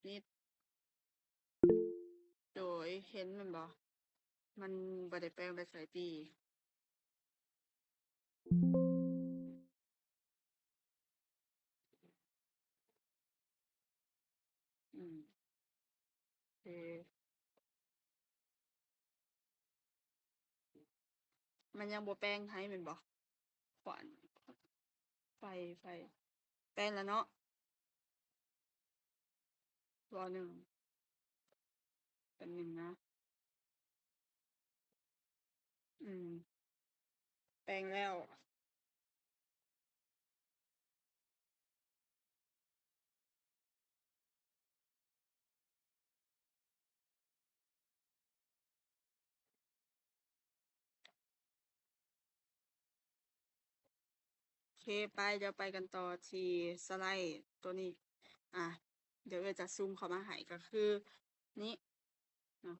นิดๆโดยเห็นแม่นบ่มันบ่ได้แปลงไปไสติอืมโอเคมันยังบ่แปลงให้แม่นบ่ขวานไฟไฟแปลงแล้วเนาะว1แป๊บหนึ่งนะอืมแปลงแล้วโอเคไปเดี๋ยวไปกันต่อที่สไลด์ตัวนี้อ่ะเดี๋ยวเอ้ยจะซูมเข้ามาให้ก็คือนี้เนาะ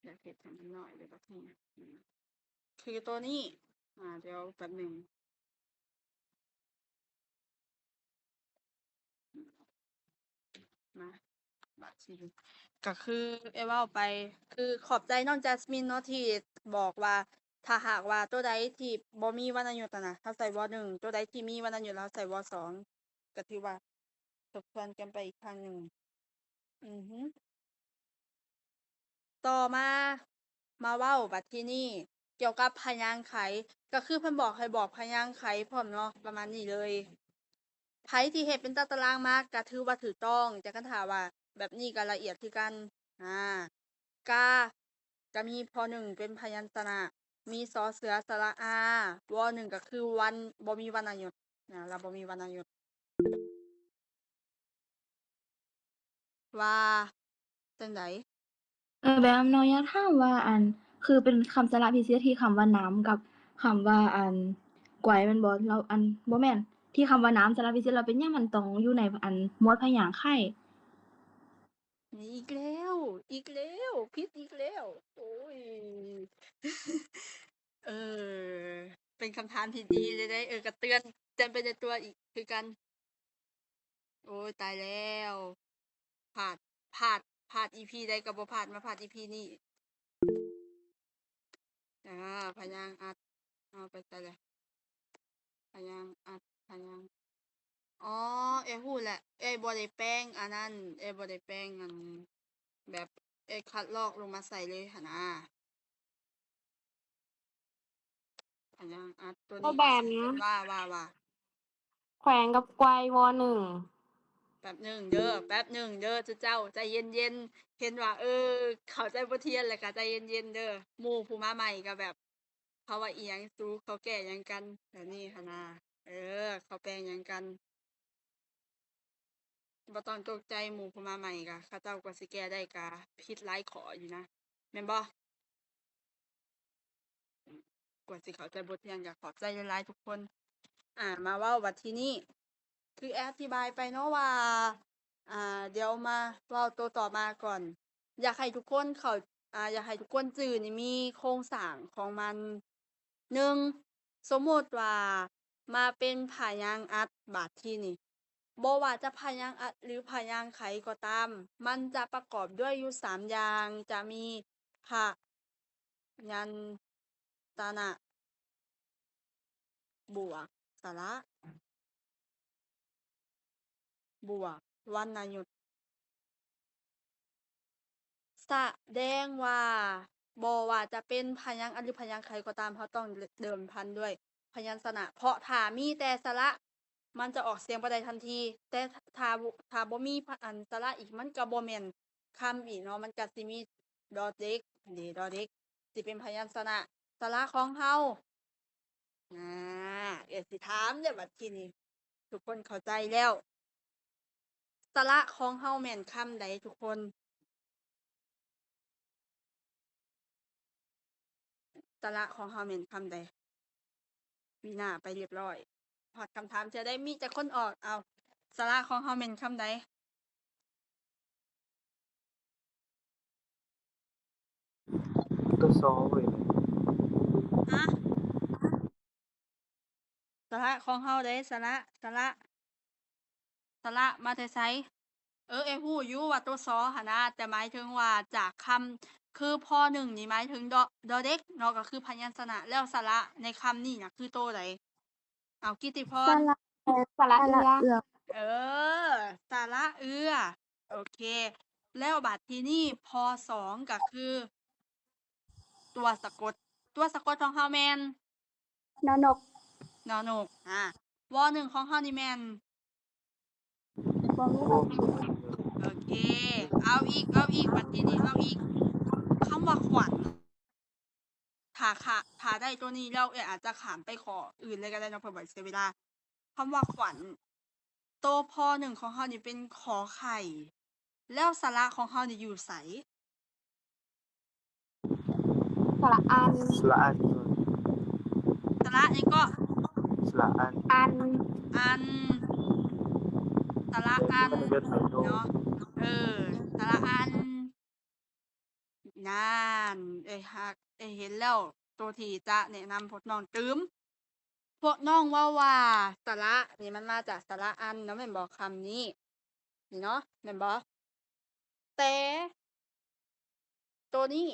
อยากเฮ็ดให้มันน้อยเลยบัดนี้คือตัวนี้เดี๋ยวแป๊บหนึ่งมา บาทชีก็คือเว้าไปคือขอบใจน้องจัสมินเนาะที่บอกว่าถ้าหากว่าตัวใดที่บ่มีวรรณยุกต์อะนะเราใส่ว1ตัวใดที่มีวรรณยุกต์เราใส่ว2ก็ถือว่าทบทวนกันไปอีกครั้งหนึ่งอือฮึต่อมาเว้าบัดทีนี้เกี่ยวกับพยางค์ไขก็คือเพิ่นบอกให้บอกพยางค์ไขพร้อมเนาะประมาณนี้เลยไผที่เฮ็ดเป็นตารางมาก็ถือว่าถูกต้องแต่คันถ้าว่าแบบนี้ก็ละเอียดคือกันอา กาก็มีพหนึ่งเป็นพยัญชนะมีสอเสือสระอาวหนึ่งก็คือวันบ่มีวรรณยุกต์เราบ่มีวรรณยุกต์ว่าจั่งใดแบบน้อยอยากถามว่าคือเป็นคำสระพิเศษที่คำว่าน้ำกับคำว่ากวายแม่นบ่แล้วบ่แม่นที่คำว่าน้ำสระพิเศษแล้วเป็นหยังมันต้องอยู่ในหมวดพยางค์ไข่นี่อีกแล้วผิดอีกแล้วโอ๊ยเออเป็นคำถามที่ดีเลยเดะก็เตือนไปในตัวอีกคือกันโอ๊ยตายแล้วพลาดพลาดพลาด EP ใดก็บ่พลาดมาพลาด EP นี้อาพยางค์อัดเอาไปไสแล้วพยางค์อัดพยางค์ อ๋อเอ้ยรู้แล้วเอ้ยบ่ได้แปลงอันนั้นเอ้ยบ่ได้แปลงอันแบบเอ้ยคัดลอกลงมาใส่เลยหั้นนะอันยังอัดตัวก็นี้แบบเนี้ยว่าแขวงกับไกวหนึ่งแป๊บหนึ่งเด้อแป๊บหนึ่งเด้อเจ้าใจเย็นๆเห็นว่าเข้าใจบ่เทียนแล้วก็ใจเย็นๆเด้อหมู่ผู้มาใหม่ก็แบบเขาว่าอิหยังสู่เขาแก้หยังกันแบบนี้หั้นนะเขาแปลงหยังกันบ่ต้องตกใจหมู่ผู้มาใหม่ก็เขาเจ้าก็สิแก้ได้ก็ผิดหลายข้ออยู่นะแม่นบ่ กว่าสิเข้าใจบทเรียนก็ขอบใจหลายๆทุกคนมาเว้าบัดทีนี้คืออธิบายไปเนาะว่าเดี๋ยวมาเว้าตัวต่อมาก่อนอยากให้ทุกคนอยากให้ทุกคนจื้อนี่มีโครงสร้างของมัน1สมมุติว่ามาเป็นพยางค์อัดบัดทีนี้บ่ว่าจะพยางค์อัดหรือพยางค์ไขก็ตามมันจะประกอบด้วยอยู่3อย่างจะมีพยัญชนะ บวกสระบวกวรรณยุกต์แสดงว่าบ่ว่าจะเป็นพยางค์อันหรือพยางค์ใครก็ตามเราต้องเดิมพันด้วยพยัญชนะเพราะถ้ามีแต่สระมันจะออกเสียงบ่ได้ทันทีแต่ถ้าบ่มีสระอีกมันก็บ่แม่นคำอีกเนาะมันก็สิมีดอเด็กดอเด็กสิเป็นพยัญชนะสระของเราสิถามเด้อบัดทีนี้ทุกคนเข้าใจแล้วสระของเราแม่นคำใดทุกคน สระของเราแม่นคำใดมีหน้าไปเรียบร้อยฮอดคำถามเทื่อใดมีแต่คนออกเอาสระของเราแม่นคำใดตัวซอเว้ยฮะสระของเราเด้สระ สระมาแต่ไสฮู้อยู่ว่าตัวซอหันนะแต่หมายถึงว่าจากคำคือพอหนึ่งนี่หมายถึงดอเด็กเนาะก็คือพยัญชนะแล้วสระในคำนี่นะคือตัวใดเอากิตติพสรระสระสเอือระเอือเออสระเอือโอเค แล้วบัดทีนี้พอสองก็คือ ตัวสะกด ตัวสะกดของเฮาแม่น นอนกนอหนกวอหนึ่งของเฮานี่แม่น บ่มี บ่ คำ มี คิด โอเค เอาอีกบัดทีนี้เอาอีกคำว่าขวัญถ้าได้ตัวนี้แล้วอาจจะขามไปขออื่นเลยก็ได้เนาะเพื่อบ่เสียเวลาคำว่าขวัญตัวพอหนึ่งของเฮานี่เป็นขอไข่ แล้วสระของเฮานี่อยู่ไส สระอัน สระอัน สระนี่ก็ สระอัน อัน อันสระ แต่ อัน มันเกิดไปโน เนาะสระอันนั่นฮักเห็นแล้วตัวที่จะแนะนำพวกน้องตืมพวกน้องว่าสระนี่มันมาจากสระอันเนาะแม่นบ่คำนี้นี่เนาะแม่นบ่แต่ตัวนี้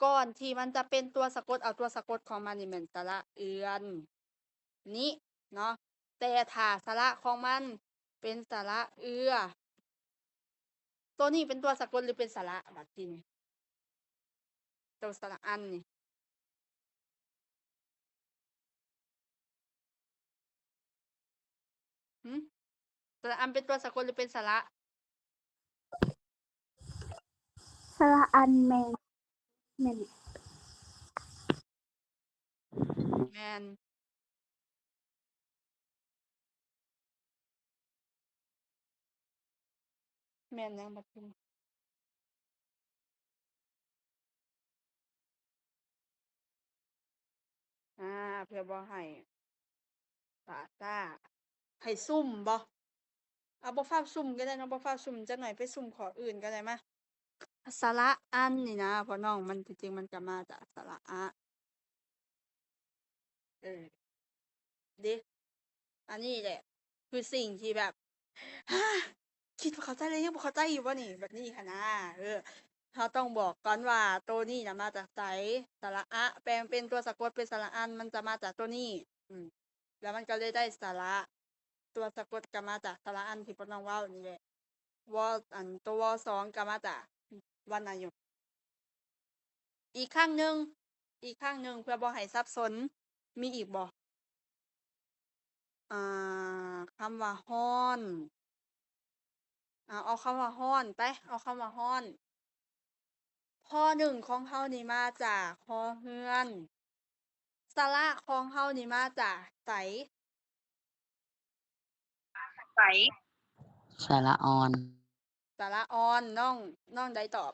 ก่อนที่มันจะเป็นตัวสะกดเอาตัวสะกดของมันนี่แม่นสระเอือนนี้เนาะแต่ถ้าสระของมันเป็นสระเอือตัวนี้เป็นตัวสะกดหรือเป็นสระบัดนี้ ตัวสระอันนี่หืมสระอันเป็นตัวสะกดหรือเป็นสระ สระอันแม่นแม่น แม่นแม่นยังบัดนี้เพื่อบ่ให้ปาต้าให้ซุ่มบ่เอาบ่ฟ้าวซุ่มก็ได้เนาะบ่ฟ้าวซุ่มจักหน่อยไปซุ่มขออื่นก็ได้มาสระอันนี่นะพ่อน้องมันที่จริงมันก็มาจากสระอะเออเด้อันนี้แหละ คือสิ่งที่แบบ คิดว่าเข้าใจแล้วยังบ่เข้าใจอยู่บ่นี่แบบนี้หั้นนะเราต้องบอกก่อนว่าตัวนี้น่ะมาจากไสสระอะแปลงเป็นตัวสะกดเป็นสระอันมันจะมาจากตัวนี้อืมแล้วมันก็เลยได้สระตัวสะกดก็มาจากสระอันที่พ่อน้องเว้านี่แหละวอตัววสองก็มาจากวรรณยุกต์อีกครั้งหนึ่งเพื่อบ่ให้สับสนมีอีกบ่คำว่าฮ้อนเอาคำว่าฮ้อนไปเอาคำว่าฮ้อนฮอหนึ่งของเฮานี่มาจากฮอเฮือนสระของเฮานี่มาจากไส สระออน สระออนน้องใดตอบ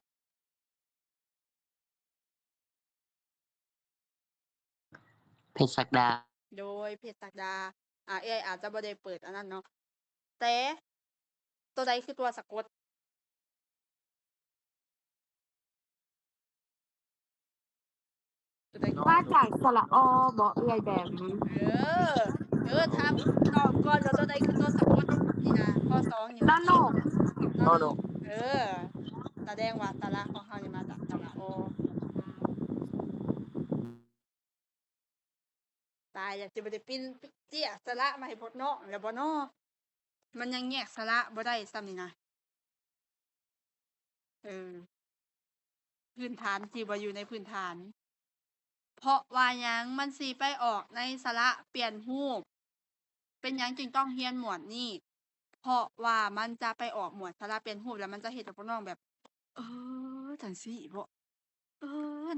เพชรศักดา โดยเพชรศักดาเอ้ยอาจจะบ่ได้เปิดอันนั้นเนาะแต่ตัวใดคือตัวสะกดตัวใด มาจากสระอบ่เอื้อยแบม ถามตอบก่อนว่าตัวใดคือตัวสะกดนี่นะข้อสองนี่ นอหนก นอนก แสดงว่าสระของเฮานี่มาจากสระอตายอยากสิบ่ได้ปิ้นเจี้ยสระมาให้พวกน้องแล้วบ่น้อมันยังแยกสระบ่ได้ซ้ำนี่นะพื้นฐานที่บ่อยู่ในพื้นฐาน เพราะว่าหยังมันสิไปออกในสระเปลี่ยนรูปเป็นหยังจึงต้องเรียนหมวดนี้ เพราะว่ามันจะไปออกหมวดสระเปลี่ยนรูปแล้วมันจะเฮ็ดให้พวกน้องแบบ จั่งซี้บ่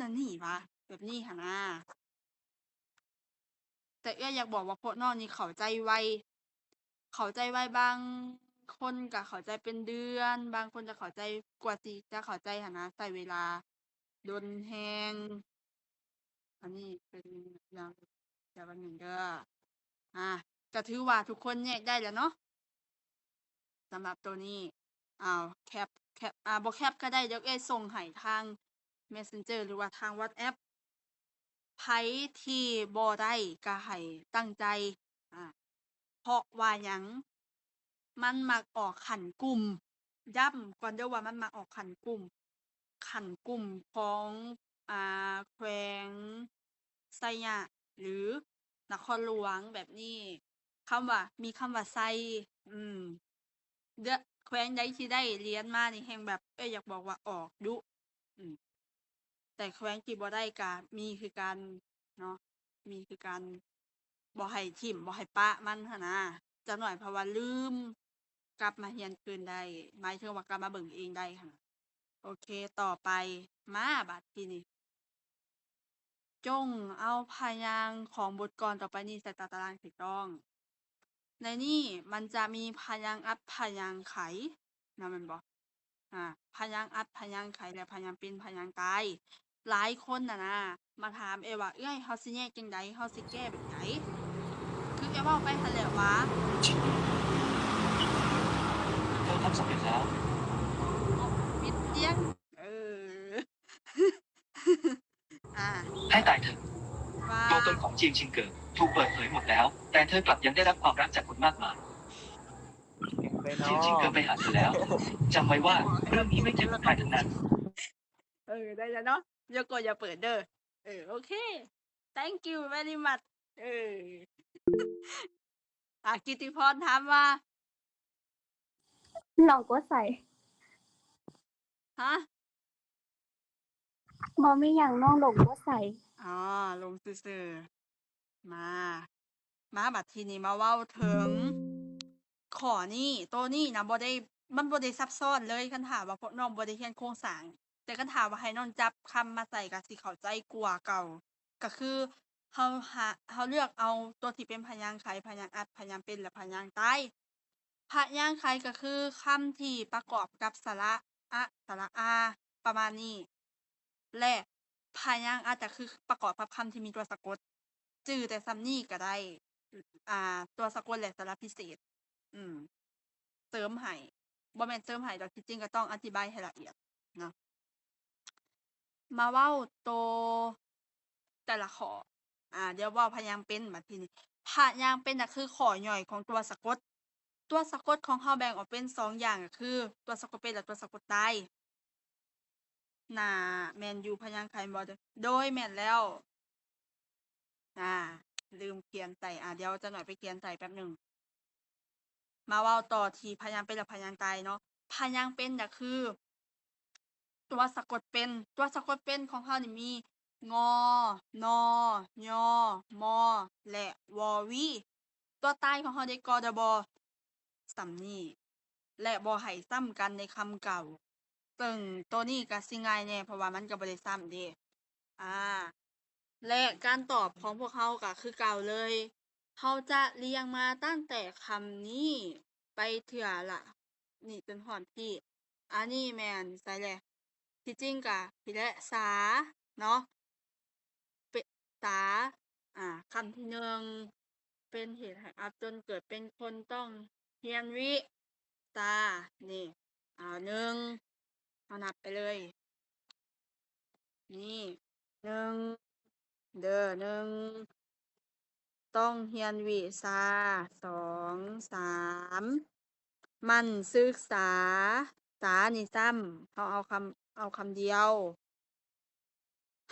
นั่นนี่หว่าแบบนี้หั้นนะแต่เอื้อยอยากบอกว่าพวกน้องนี่เข้าใจไวบางคนก็เข้าใจเป็นเดือน บางคนจะเข้าใจกว่าสิจะเข้าใจหั้นนะใช้เวลาโดนแรง อันนี้เป็นอย่างเดี๋ยวแป๊บหนึ่งเด้อก็ถือว่าทุกคนแยกได้แล้วเนาะสำหรับตัวนี้อ้าวแคปบ่แคปก็ได้เดี๋ยวเอ้ยส่งให้ทาง Messenger หรือว่าทาง WhatsApp ไผที่บ่ได้ก็ให้ตั้งใจเพราะว่าหยัง มันมักออกขันกลุ่มย้ำก่อนเด้อว่ามันมักออกขันกลุ่มของแขวงไสยะหรือนครหลวงแบบนี้มีคำว่าไซอืมเด้อแขวงใดที่ได้เรียนมานี่แฮงแบบอยากบอกว่าออกดุอืมแต่แขวงที่บ่ได้ก็มีคือกันเนาะมีคือกันบ่ให้ถิ้มบ่ให้ปะมันหั้นนะจักหน่อยเพราะว่าลืมกลับมาเรียนคืนได้หมายถึงว่ากลับมาเบิ่งเองได้หั้นน่ะโอเคต่อไปมาบัดทีนี้จงเอาพยางค์ของบทกลอนต่อไปนี้ใส่ตารางถูกต้อง ในนี้มันจะมีพยางค์อัดพยางค์ไขนะแม่นบ่พยางค์อัดพยางค์ไขและพยางค์เป็นพยางค์ตายหลายคนน่ะนะมาถามว่าเอ้ยเฮาสิแยกจั่งใดเฮาสิแก้แบบใดคือเว้าไปหั่นแหละว่า เธอทำสำเร็จแล้ว ปิดเสียงเออ อ่า ให้ตายเถอะ ว่า ตัวตนของจีนชิงเกิดถูกเปิดเผยหมดแล้ว แต่เธอกลับยังได้รับความรักจากคนมากมาย ไป จีน เนาะ ชิงเกิดไปหาเธอแล้วจำไว้ว่าเรื่องนี้ไม่เกี่ยวกับใครทั้งนั้น ได้แล้วเนาะอย่าเปิดเด้อโอเค thank you very much กิตติพรถามว่า ลองกดใส่ ฮะ บ่มีหยังน้องลงกดใส่ อ๋อ ลงซื่อๆมาบัดทีนี้มาเว้าถึงข้อนี้ตัวนี้นะมันบ่ได้ซับซ้อนเลยคันถามว่าพวกน้องบ่ได้เรียนโครงสร้าง แต่คันถามว่าให้น้องจับคำมาใส่ก็สิเข้าใจกว่าเก่า ก็คือเฮาเลือกเอาตัวที่เป็นพยางค์ไขพยางค์อัดพยางค์เป็นและพยางค์ตายพยางค์ไขก็คือคำที่ประกอบกับสระอะสระอาประมาณนี้ และพยางค์อัดก็คือประกอบกับคำที่มีตัวสะกด จื้อแต่ส่ำนี้ก็ได้ตัวสะกดและสระพิเศษ อืม เสริมให้บ่แม่นเสริมให้ดอกที่จริงก็ต้องอธิบายให้ละเอียดเนาะมาเว้าตัวแต่ละข้อเดี๋ยวเว้าพยางค์เป็นบัดทีนี้พยางค์เป็นน่ะคือข้อย่อยของตัวสะกด ตัวสะกดของเราแบ่งออกเป็น2อย่างก็คือ ตัวสะกดเป็นและตัวสะกดตายน่าแม่นอยู่พยางค์ไขบ่เด้อโดยแม่นแล้วลืมเขียนใส่เดี๋ยวจะหน่อยไปเขียนใส่แป๊บหนึงมาเว้าต่อที่พยางค์เป็นและพยางค์ตายเนาะพยางค์เป็นก็คือ ตัวสะกดเป็นของเรานี่มีงอนอยมอและวอวีตัวตายของเราได้กอดบส่ำนี้และบ่ให้ซ้ำกันในคำเก่าซึ่งตัวนี้ก็สิง่ายแน่เพราะว่ามันก็บ่ได้ซ้ำเด้และการตอบของพวกเราก็คือเก่าเลยเราจะเรียงมาตั้งแต่คำนี้ไปเทื่อละนี่จนฮอดพี่อันนี้แม่นใส่แหละที่จริงก็พี่และสาเนาะสาคำที่1เป็นเหตุให้อับจนเกิดเป็นคนต้องเรียนวิชานี่1เรานับไปเลย นี่1เด้อ1ต้องเรียนวิชา2 3มันศึกษาษานี่ซ้ำเราเอาคำเดียว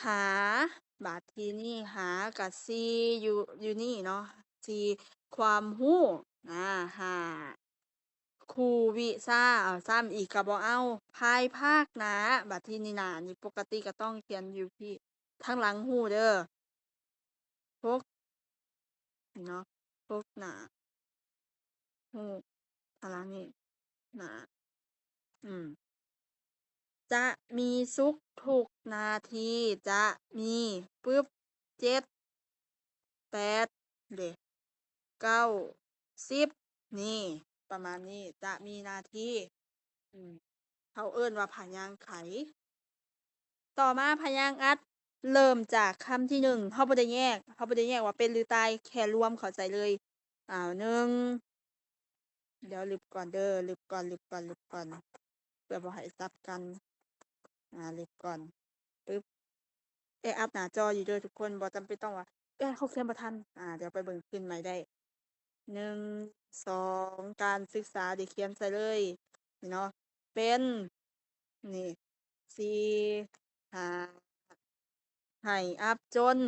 หาบาดทีนี้หากับ4อยู่นี่เนาะ4ความรู้หาครูวิชาซ้ำอีกก็บ่เอาภายภาคหน้าบัดทีนี้หน้านี่ปกติก็ต้องเขียนอยู่ที่ทางหลังรู้เด้อ6นี่เนาะ6หน้ารู้ทางหลังนี่หน้าจะมีสุขทุกนาทีจะมีปึ๊บ7 8เด้9 10นี่ประมาณนี้จะมีนาทีเขาเอิ้นว่าพยางค์ไข ต่อมาพยางค์อัดเริ่มจากคำที่1เราบ่ได้แยกว่าเป็นหรือตายแค่รวมเข้าใจเลย1เดี๋ยวลึบก่อนเด้อลึบก่อนเพื่อบ่ให้ซับกันลึบก่อนปึ๊บอัปหน้าจออยู่เด้อทุกคนบ่จำเป็นต้องว่าเขาเขียนบ่ทันเดี๋ยวไปเบิ่งขึ้นใหม่ได้ 1 2การศึกษานี่เขียนใส่เลยนี่เนาะเป็นนี่4 5ให้อับจน